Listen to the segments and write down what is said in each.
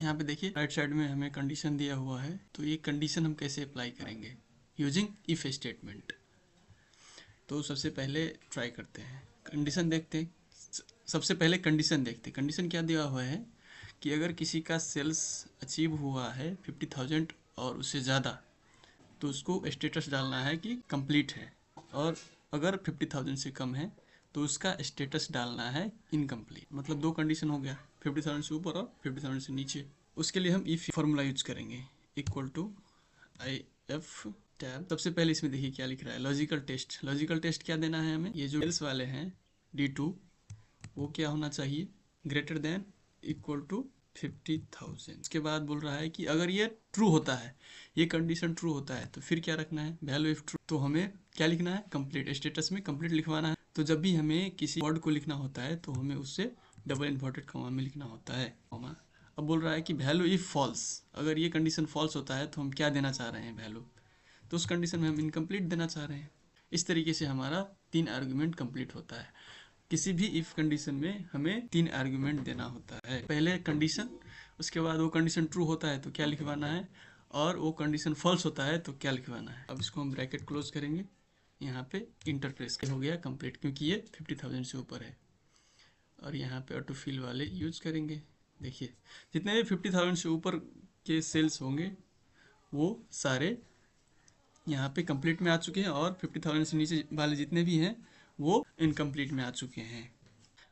यहाँ पे देखिए राइट साइड में हमें कंडीशन दिया हुआ है, तो ये कंडीशन हम कैसे अप्लाई करेंगे यूजिंग इफ स्टेटमेंट। तो सबसे पहले ट्राई करते हैं, कंडीशन देखते हैं। सबसे पहले कंडीशन देखते हैं, कंडीशन क्या दिया हुआ है कि अगर किसी का सेल्स अचीव हुआ है 50,000 और उससे ज़्यादा, तो उसको स्टेटस डालना है कि कंप्लीट है, और अगर 50,000 से कम है तो उसका स्टेटस डालना है इनकम्प्लीट। मतलब दो कंडीशन हो गया, 50,000 से ऊपर और 50,000 से नीचे। उसके लिए हम इफ फॉर्मूला यूज करेंगे, equal to I F tab. सबसे पहले इसमें देखिए क्या लिख रहा है, लॉजिकल टेस्ट। लॉजिकल टेस्ट क्या देना है हमें, ये जो सेल्स वाले हैं D2 वो क्या होना चाहिए, ग्रेटर देन इक्वल टू 50,000। इसके बाद बोल रहा है कि अगर ये ट्रू होता है, ये कंडीशन ट्रू होता है, तो फिर क्या रखना है, वैल्यू इफ ट्रू। तो हमें क्या लिखना है, कंप्लीट, स्टेटस में कंप्लीट लिखवाना है। तो जब भी हमें किसी वर्ड को लिखना होता है तो हमें उससे डबल इन्वर्टेड कॉमा में लिखना होता है, कॉमा। अब बोल रहा है कि वैल्यू इफ फॉल्स, अगर ये कंडीशन फॉल्स होता है तो हम क्या देना चाह रहे हैं, वैल्यू। तो उस कंडीशन में हम इनकम्प्लीट देना चाह रहे हैं। इस तरीके से हमारा 3 आर्गुमेंट कंप्लीट होता है। किसी भी इफ कंडीशन में हमें 3 आर्गुमेंट देना होता है, पहले कंडीशन, उसके बाद वो कंडीशन ट्रू होता है तो क्या लिखवाना है, और वो कंडीशन फॉल्स होता है तो क्या लिखवाना है। अब इसको हम ब्रैकेट क्लोज करेंगे, यहाँ पे इंटर प्रेस हो गया कंप्लीट, क्योंकि ये 50,000 से ऊपर है। और यहाँ पे ऑटो फिल वाले यूज करेंगे। देखिए जितने भी 50,000 से ऊपर के सेल्स होंगे वो सारे यहाँ पे कंप्लीट में आ चुके हैं, और 50,000 से नीचे वाले जितने भी हैं वो इनकम्प्लीट में आ चुके हैं।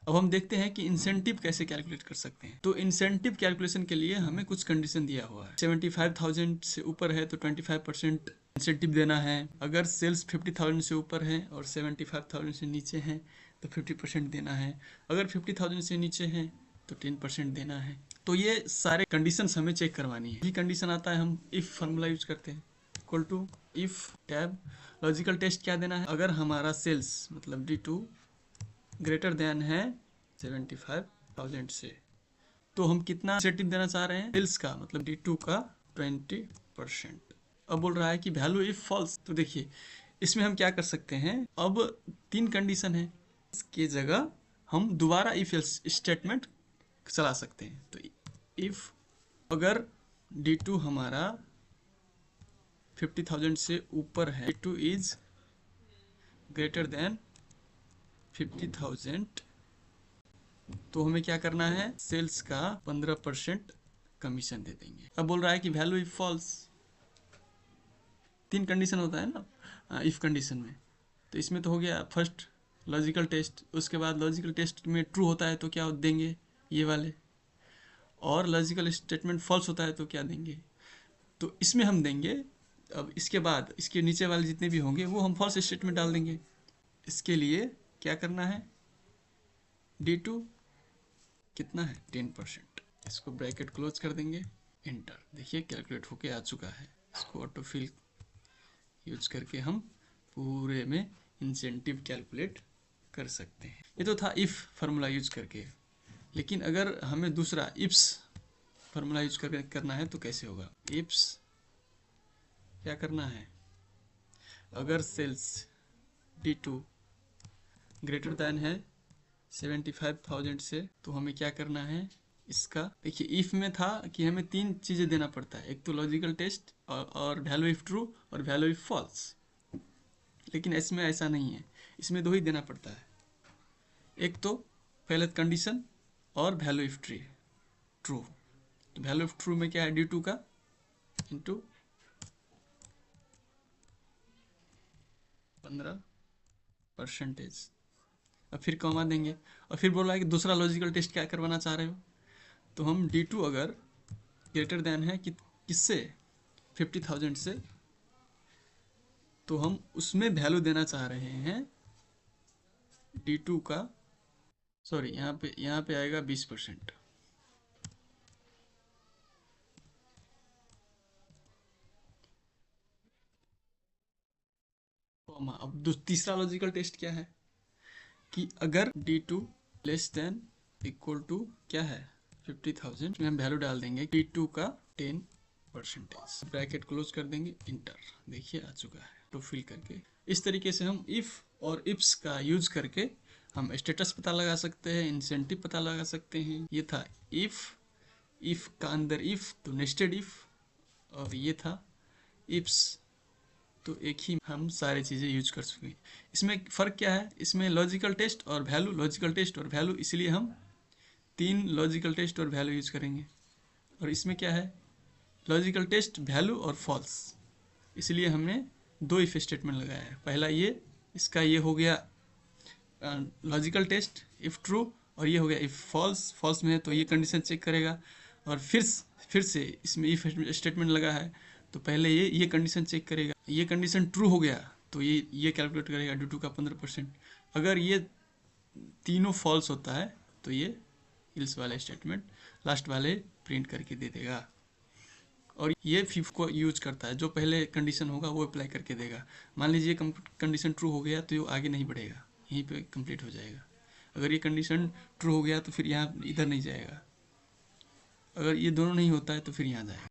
अब हम देखते हैं कि इंसेंटिव कैसे कैलकुलेट कर सकते हैं। तो इंसेंटिव कैलकुलेशन के लिए हमें कुछ कंडीशन दिया हुआ है। 75,000 से ऊपर है तो 25% इंसेंटिव देना है। अगर सेल्स 50,000 से ऊपर है और 75,000 से नीचे हैं तो 50% देना है। अगर 50,000 से नीचे हैं तो 10% देना है। तो ये सारे कंडीशंस हमें चेक करवानी है। ये कंडीशन आता है, हम इफ फार्मूला यूज करते हैं, equal to if tab. Logical test क्या देना है, अगर हमारा सेल्स मतलब D2 ग्रेटर देन है 75,000 से, तो हम कितना इंसेंटिव देना चाह रहे हैं, सेल्स का मतलब D2 का 20%। अब बोल रहा है कि वैल्यू इफ फॉल्स। तो देखिए इसमें हम क्या कर सकते हैं, अब 3 कंडीशन है, इसके जगह हम दोबारा इफ एल्स स्टेटमेंट चला सकते हैं। तो इफ अगर D2 हमारा 50,000 से ऊपर है, D2 इज ग्रेटर देन 50,000, तो हमें क्या करना है, सेल्स का 15% कमीशन दे देंगे। अब बोल रहा है कि वैल्यू इफ फॉल्स, 3 कंडीशन होता है ना इफ कंडीशन में। तो इसमें तो हो गया फर्स्ट लॉजिकल टेस्ट, उसके बाद लॉजिकल टेस्ट में ट्रू होता है तो क्या देंगे ये वाले, और लॉजिकल स्टेटमेंट फॉल्स होता है तो क्या देंगे, तो इसमें हम देंगे। अब इसके बाद इसके नीचे वाले जितने भी होंगे वो हम फॉल्स स्टेटमेंट डाल देंगे। इसके लिए क्या करना है, D2 कितना है 10%, इसको ब्रैकेट क्लोज कर देंगे, इंटर। देखिए कैलकुलेट होके आ चुका है। इसको ऑटो फिल यूज करके हम पूरे में इंसेंटिव कैलकुलेट कर सकते हैं। ये तो था इफ फार्मूला यूज करके, लेकिन अगर हमें दूसरा इफ्स फार्मूला यूज करके करना है तो कैसे होगा। इफ्स क्या करना है, अगर सेल्स D2 ग्रेटर देन है 75,000 से, तो हमें क्या करना है, इसका देखिए इफ में था कि हमें 3 चीज़ें देना पड़ता है, एक तो लॉजिकल टेस्ट और वैल्यू इफ ट्रू और वैल्यू इफ फॉल्स। लेकिन इसमें ऐसा नहीं है, इसमें 2 ही देना पड़ता है, एक तो पहले कंडीशन और वैल्यू इफ ट्रू। तो वैल्यू इफ ट्रू में क्या है, D2 का इंटू 15%। अब फिर कॉमा देंगे, और फिर बोला है कि दूसरा लॉजिकल टेस्ट क्या करवाना चाह रहे हो, तो हम D2 अगर ग्रेटर देन है कि किससे 50,000 से, तो हम उसमें वैल्यू देना चाह रहे हैं D2 का, सॉरी यहाँ पे आएगा 20%। अब तीसरा लॉजिकल टेस्ट क्या है कि अगर D2 less than equal to क्या है 50,000, में हम वैल्यू डाल देंगे D2 का 10%, ब्रैकेट क्लोज कर देंगे, इंटर। देखिए आ चुका है, तो फिल करके इस तरीके से हम इफ और इफ्स का यूज करके हम स्टेटस पता लगा सकते हैं, इंसेंटिव पता लगा सकते हैं। ये था इफ इफ़ का अंदर इफ़ तो नेस्टेड इफ़, और ये था इफ्स, तो एक ही हम सारी चीज़ें यूज कर सकें। इसमें फ़र्क क्या है, इसमें लॉजिकल टेस्ट और वैल्यू, लॉजिकल टेस्ट और वैल्यू, इसलिए हम 3 लॉजिकल टेस्ट और वैल्यू यूज करेंगे। और इसमें क्या है, लॉजिकल टेस्ट, वैल्यू और फॉल्स, इसलिए हमने 2 इफ स्टेटमेंट लगाया है। पहला ये, इसका ये हो गया लॉजिकल टेस्ट इफ़ ट्रू, और ये हो गया इफ़ फॉल्स, फॉल्स में है तो ये कंडीशन चेक करेगा। और फिर से इसमें इफ स्टेटमेंट लगा है तो पहले ये कंडीशन चेक करेगा, ये कंडीशन ट्रू हो गया तो ये कैलकुलेट करेगा ड्यू टू का 15%। अगर ये तीनों फॉल्स होता है तो ये इल्स वाले स्टेटमेंट लास्ट वाले प्रिंट करके दे देगा। और ये फिफ को यूज करता है, जो पहले कंडीशन होगा वो अप्लाई करके देगा। मान लीजिए कंडीशन ट्रू हो गया तो ये आगे नहीं बढ़ेगा, यहीं पे कंप्लीट हो जाएगा। अगर ये कंडीशन ट्रू हो गया तो फिर यहाँ इधर नहीं जाएगा, अगर ये दोनों नहीं होता है तो फिर यहाँ जाएगा।